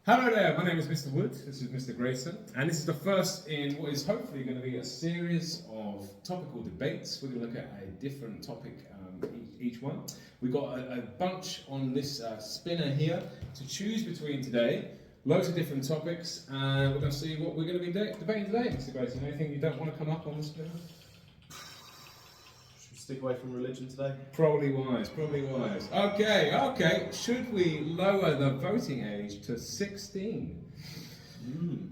Hello there, my name is Mr. Wood, this is Mr. Grayson, and this is the first in what is hopefully going to be a series of topical debates. We're going to look at a different topic each one. We've got a bunch on this spinner here to choose between today, loads of different topics, and we're going to see what we're going to be debating today, Mr. Grayson. Anything you don't want to come up on the spinner? Stick away from religion today? Probably wise, probably wise. Okay. Should we lower the voting age to 16?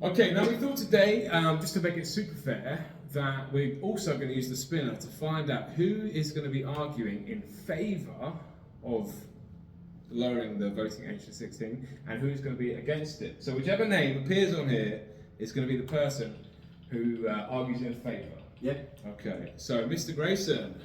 Okay, now we thought today, just to make it super fair, that we're also going to use the spinner to find out who is going to be arguing in favour of lowering the voting age to 16 and who's going to be against it. So whichever name appears on here is going to be the person who argues in favour. Yeah. Okay, so Mr. Grayson,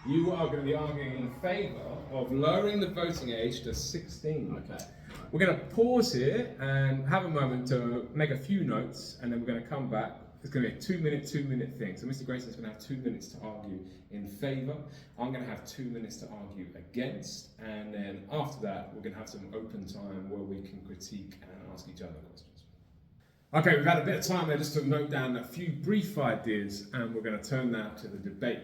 you are going to be arguing in favour of lowering the voting age to 16. Okay. We're going to pause here and have a moment to make a few notes, and then we're going to come back. It's going to be a 2 minute thing. So Mr. Grayson's going to have 2 minutes to argue in favour. I'm going to have 2 minutes to argue against, and then after that, we're going to have some open time where we can critique and ask each other questions. Okay, we've had a bit of time there just to note down a few brief ideas, and we're going to turn now to the debate.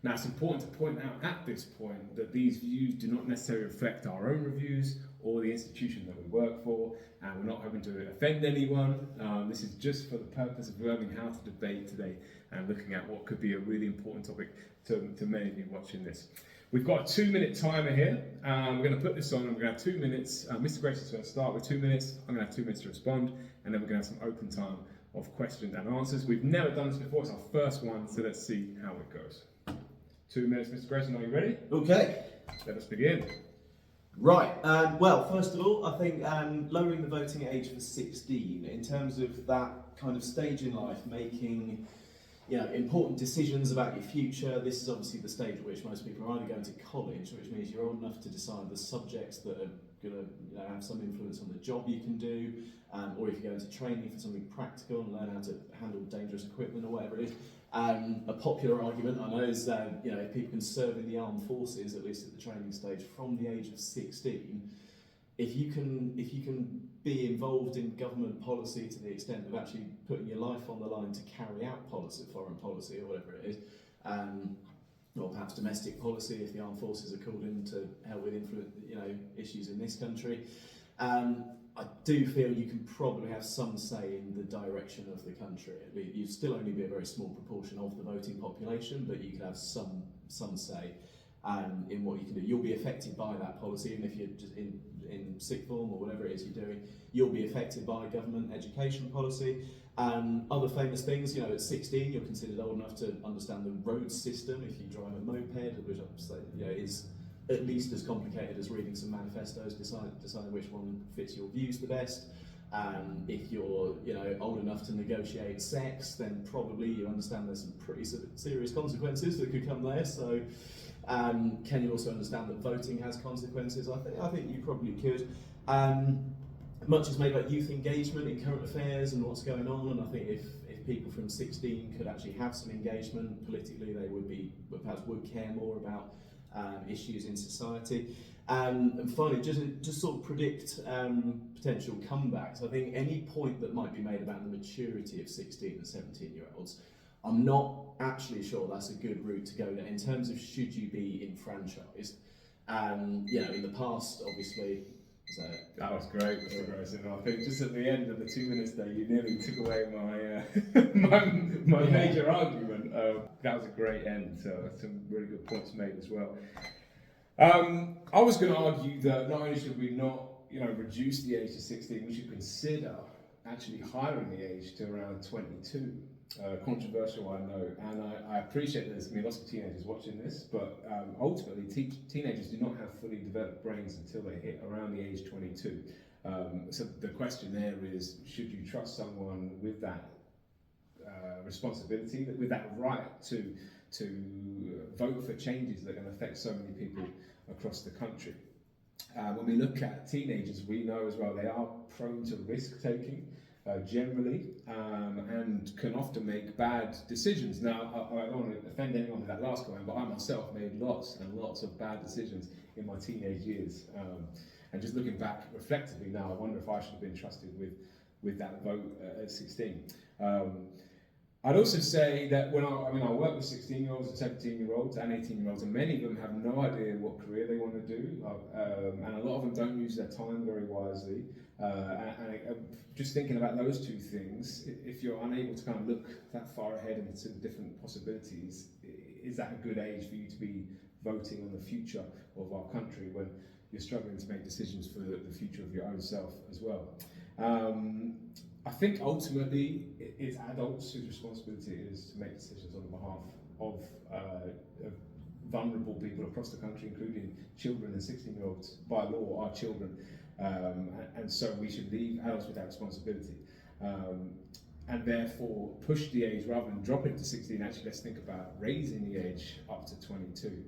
Now, it's important to point out at this point that these views do not necessarily reflect our own reviews or the institution that we work for, and we're not hoping to offend anyone. This is just for the purpose of learning how to debate today and looking at what could be a really important topic to many of you watching this. We've got a 2 minute timer here. We're going to put this on and we're going to have 2 minutes. Mr. Grayson's going to start with 2 minutes. I'm going to have 2 minutes to respond, and then we're going to have some open time of questions and answers. We've never done this before, it's our first one, so let's see how it goes. 2 minutes, Mr. Grayson, are you ready? Okay. Let us begin. Right. Well, first of all, I think lowering the voting age for 16, in terms of that kind of stage in life, making important decisions about your future. This is obviously the stage at which most people are either going to college, which means you're old enough to decide the subjects that are going to have some influence on the job you can do, or if you go into training for something practical and learn how to handle dangerous equipment or whatever it is. A popular argument I know is that if people can serve in the armed forces, at least at the training stage, from the age of 16, if you can be involved in government policy to the extent of actually putting your life on the line to carry out policy, foreign policy or whatever it is, or perhaps domestic policy if the armed forces are called in to help with issues in this country. I do feel you can probably have some say in the direction of the country. You'd still only be a very small proportion of the voting population, but you could have some say in what you can do. You'll be affected by that policy, even if you're just in sixth form or whatever it is you're doing. You'll be affected by government education policy. Other famous things, at 16 you're considered old enough to understand the road system if you drive a moped, which is at least as complicated as reading some manifestos, deciding which one fits your views the best. If you're old enough to negotiate sex, then probably you understand there's some pretty serious consequences that could come there. So can you also understand that voting has consequences? I think you probably could. Much is made about youth engagement in current affairs and what's going on, and I think if people from 16 could actually have some engagement politically, they would care more about issues in society. And finally, just sort of predict potential comebacks. I think any point that might be made about the maturity of 16 and 17-year-olds, I'm not actually sure that's a good route to go down in terms of should you be enfranchised. In the past, obviously. So that was great, Mr. Grayson. I think just at the end of the 2 minutes there, you nearly took away my major argument. That was a great end, so some really good points made as well. I was going to argue that not only should we not reduce the age to 16, we should consider actually hiring the age to around 22. Controversial, I know, and I appreciate there's going to be lots of teenagers watching this, but ultimately teenagers do not have fully developed brains until they hit around the age 22. So the question there is, should you trust someone with that responsibility, with that right to vote for changes that are going to affect so many people across the country? When we look at teenagers, we know as well they are prone to risk-taking. Generally, and can often make bad decisions. Now, I don't want to offend anyone with that last comment, but I myself made lots and lots of bad decisions in my teenage years. And just looking back reflectively now, I wonder if I should have been trusted with that vote at 16. I'd also say that when I work with 16-year-olds and 17-year-olds and 18-year-olds, and many of them have no idea what career they want to do, and a lot of them don't use their time very wisely. Just thinking about those two things, if you're unable to kind of look that far ahead into the different possibilities, is that a good age for you to be voting on the future of our country when you're struggling to make decisions for the future of your own self as well? I think ultimately it's adults whose responsibility it is to make decisions on behalf of vulnerable people across the country, including children, and 16-year-olds by law are children, and so we should leave adults with that responsibility, and therefore push the age rather than drop it to 16. Actually, let's think about raising the age up to 22.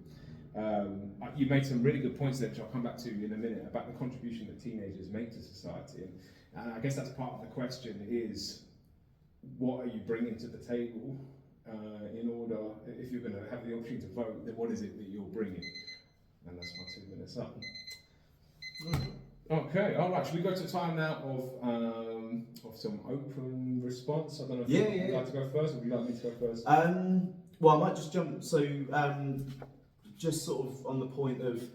You made some really good points there, which I'll come back to in a minute, about the contribution that teenagers make to society. And I guess that's part of the question is, what are you bringing to the table in order, if you're going to have the opportunity to vote, then what is it that you're bringing? And that's my 2 minutes up. Okay, all right, should we go to time now of some open response? I don't know if you'd like to go first, or would you like me to go first? Well, I might just jump, so just sort of on the point of,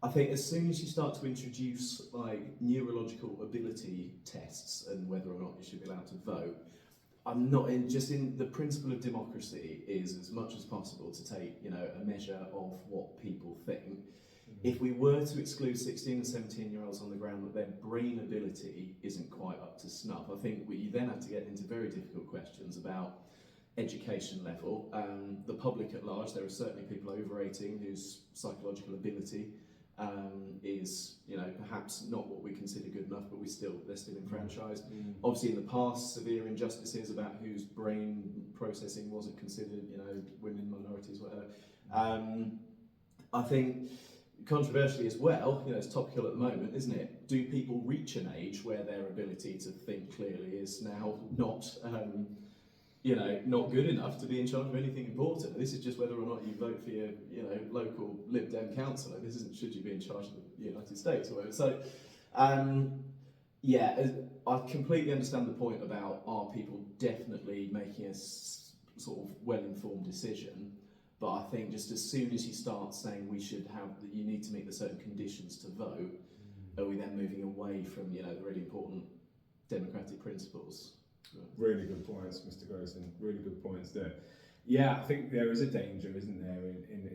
I think as soon as you start to introduce like neurological ability tests and whether or not you should be allowed to vote, I'm not in, just in the principle of democracy is as much as possible to take, you know, a measure of what people think. If we were to exclude 16 and 17-year-olds on the ground that their brain ability isn't quite up to snuff, I think you then have to get into very difficult questions about education level. The public at large, there are certainly people over 18 whose psychological ability is, you know, perhaps not what we consider good enough, but they're still enfranchised. Obviously, in the past, severe injustices about whose brain processing wasn't considered, you know, women, minorities, whatever. I think controversially as well, you know, it's topical at the moment, isn't it? Do people reach an age where their ability to think clearly is now not you know, not good enough to be in charge of anything important? This is just whether or not you vote for your, you know, local Lib Dem councillor. This isn't should you be in charge of the United States or whatever. So, yeah, I completely understand the point about are people definitely making a sort of well-informed decision, but I think just as soon as you start saying we should have, that you need to meet the certain conditions to vote, are we then moving away from, you know, the really important democratic principles? Really good points, Mr. Grayson. Really good points there. Yeah, I think there is a danger, isn't there, in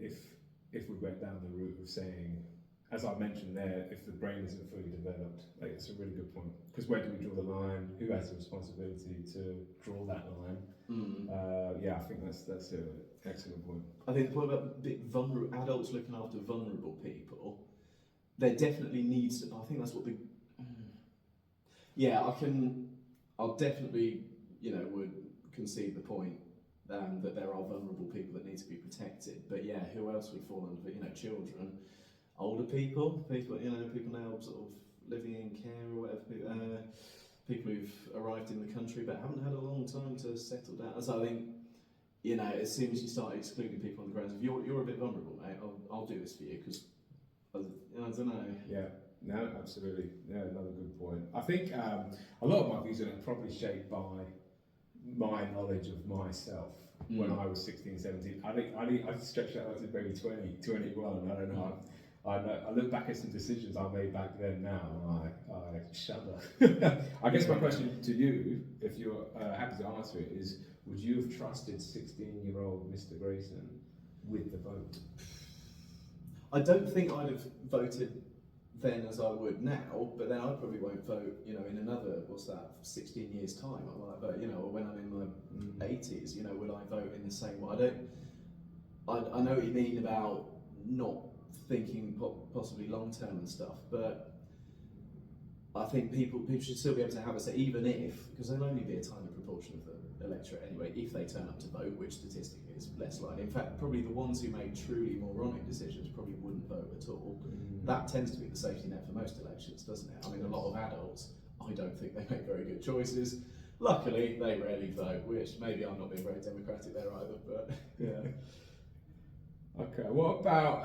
if we went down the route of saying, as I mentioned there, if the brain isn't fully developed. Like, it's a really good point. Because where do we draw the line? Who has the responsibility to draw that line? Yeah, I think that's an excellent point. I think the point about vulnerable adults looking after vulnerable people, there definitely needs to. I think that's what the. Yeah, I'll definitely, you know, would concede the point that there are vulnerable people that need to be protected. But yeah, who else would fall under? You know, children, older people, you know, people now sort of living in care or whatever. People who've arrived in the country but haven't had a long time to settle down. So I think, you know, as soon as you start excluding people on the grounds of you're a bit vulnerable, mate, I'll do this for you because I don't know. Yeah. No, absolutely. Yeah, another good point. I think a lot of my views are probably shaped by my knowledge of myself when I was 16, 17. I think I stretched that out to maybe 20, 21. I don't know. I look back at some decisions I made back then now, and I shudder. I guess my question to you, if you're happy to answer it, is would you have trusted 16-year-old Mr. Grayson with the vote? I don't think I'd have voted then as I would now, but then I probably won't vote, you know, in another, 16 years time, I might vote, you know, or when I'm in my 80s, you know, would I vote in the same way? I know what you mean about not thinking possibly long term and stuff, but I think people should still be able to have a say, even if, because there'll only be a tiny proportion of the electorate anyway, if they turn up to vote, which statistically is less likely. In fact, probably the ones who make truly moronic decisions probably wouldn't vote at all. That tends to be the safety net for most elections, doesn't it? I mean, a lot of adults, I don't think they make very good choices. Luckily, they rarely vote, which maybe I'm not being very democratic there either, but yeah. Okay, what about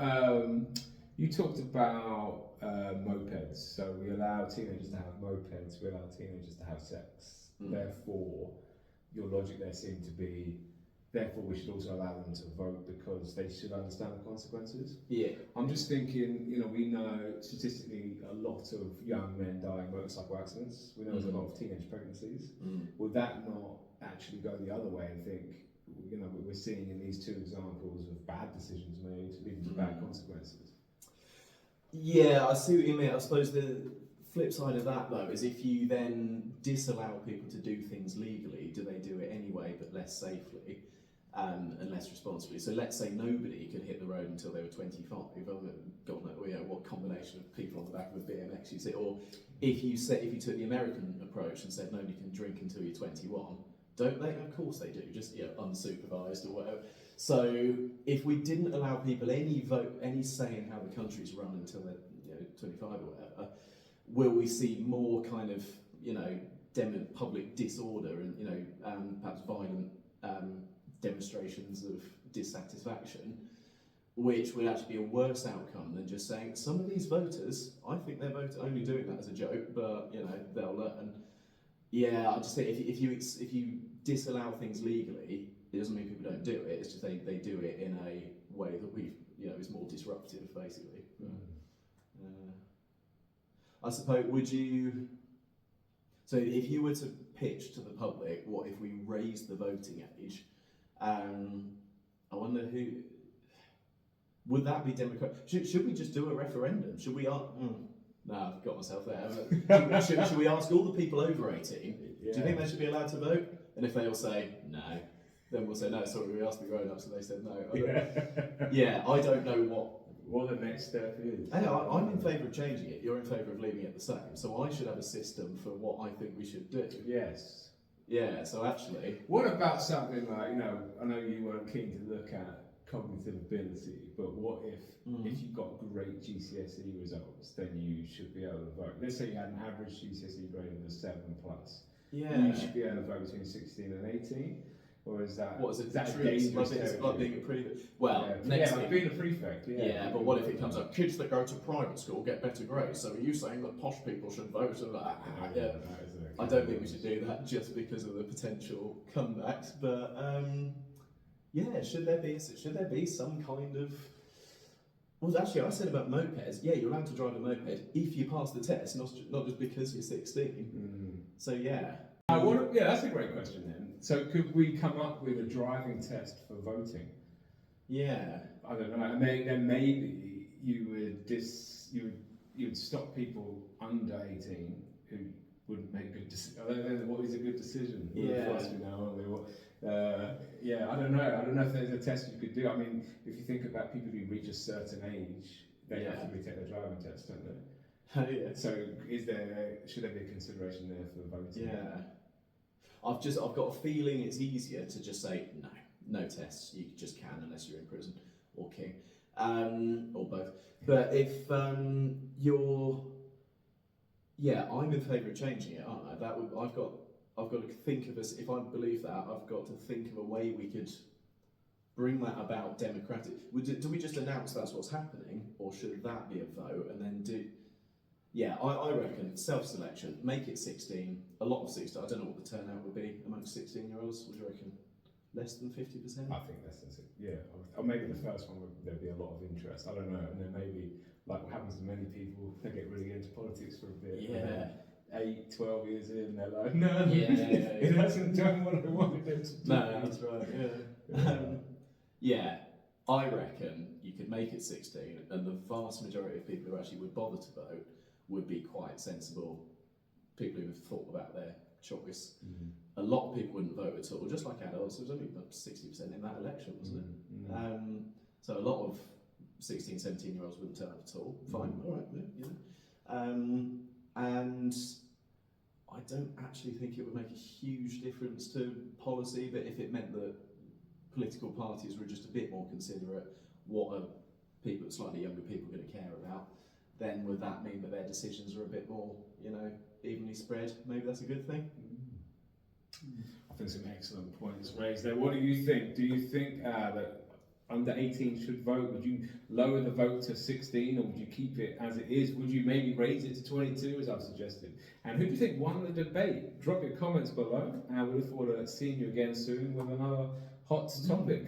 You talked about mopeds, so we allow teenagers to have mopeds, we allow teenagers to have sex. Therefore, your logic there seemed to be, therefore we should also allow them to vote because they should understand the consequences. Yeah. I'm just thinking, we know statistically a lot of young men die in motorcycle accidents. We know there's a lot of teenage pregnancies. Would that not actually go the other way and think, we're seeing in these two examples of bad decisions made leading to bad consequences? Yeah, I see what you mean. I suppose the flip side of that, though, is if you then disallow people to do things legally, do they do it anyway, but less safely and less responsibly? So let's say nobody could hit the road until they were 25. God knows what combination of people on the back of a BMX you see. Or if you took the American approach and said nobody can drink until you're 21, don't they? Of course they do, just unsupervised or whatever. So if we didn't allow people any say in how the country's run until they're 25 or whatever, will we see more kind of public disorder and perhaps violent demonstrations of dissatisfaction, which would actually be a worse outcome than just saying some of these voters, I think they're only doing that as a joke, but they'll learn. Yeah, I just think if you disallow things legally, it doesn't mean people don't do it. It's just they do it in a way that is more disruptive, basically. I suppose, would you? So if you were to pitch to the public, what if we raised the voting age? I wonder who. Would that be democratic? Should we just do a referendum? Should we? No, I've got myself there. Should we ask all the people over 18? Yeah. Do you think they should be allowed to vote? And if they all say no, then we'll say no. Sorry, we asked the grown-ups, and they said no. I don't know what the next step is. Hey, I'm in favour of changing it. You're in favour of leaving it the same. So I should have a system for what I think we should do. Yes. Yeah. So actually, what about something like I know you weren't keen to look at cognitive ability, but what if you got great GCSE results, then you should be able to vote. Let's say you had an average GCSE grade of a 7+. Yeah. You should be able to vote between 16 and 18. Or is that? What is it? That's dangerous like being a prefect. Well, like being a prefect. Yeah, but what if it comes up? Kids that go to private school get better grades. So are you saying that posh people should vote? And I don't think we should do that just because of the potential comebacks. But should there be some kind of? Well, actually, I said about mopeds. Yeah, you're allowed to drive a moped if you pass the test, not just because you're 16. So yeah. That's a great question then. So could we come up with a driving test for voting? Yeah. I don't know. And then maybe you would stop people under 18 who wouldn't make good decisions. I don't know what is a good decision. Yeah. I don't know. I don't know if there's a test you could do. I mean, if you think about people who reach a certain age, they have to retake their driving test, don't they? Yeah. So should there be a consideration there for voting? Yeah. I've got a feeling it's easier to just say no tests. You just can unless you're in prison or king, or both. But if I'm in favour of changing it, aren't I? I've got to think of if I believe that, I've got to think of a way we could bring that about democratic. Do we just announce that's what's happening, or should that be a vote and then do? Yeah, I reckon self-selection, make it 16, a lot of 16, I don't know what the turnout would be amongst 16-year-olds, what do you reckon? Less than 50%? I think less than 60, yeah. Or maybe the first one, there'd be a lot of interest, I don't know, and then maybe, like what happens to many people, they get really into politics for a bit. Yeah. 8, 12 years in, they're like, no, it hasn't done what I wanted it to do. No, that's right, yeah. I reckon you could make it 16, and the vast majority of people who actually would bother to vote would be quite sensible people who have thought about their choice. A lot of people wouldn't vote at all, just like adults. There was only about 60% in that election, wasn't it? So a lot of 16, 17-year-olds wouldn't turn up at all. Fine, all right, and I don't actually think it would make a huge difference to policy, but if it meant that political parties were just a bit more considerate, what are slightly younger people going to care about, then would that mean that their decisions are a bit more, evenly spread? Maybe that's a good thing. I think some excellent points raised there. What do you think? Do you think that under 18 should vote? Would you lower the vote to 16, or would you keep it as it is? Would you maybe raise it to 22, as I've suggested? And who do you think won the debate? Drop your comments below, and we look forward to seeing you again soon with another hot topic.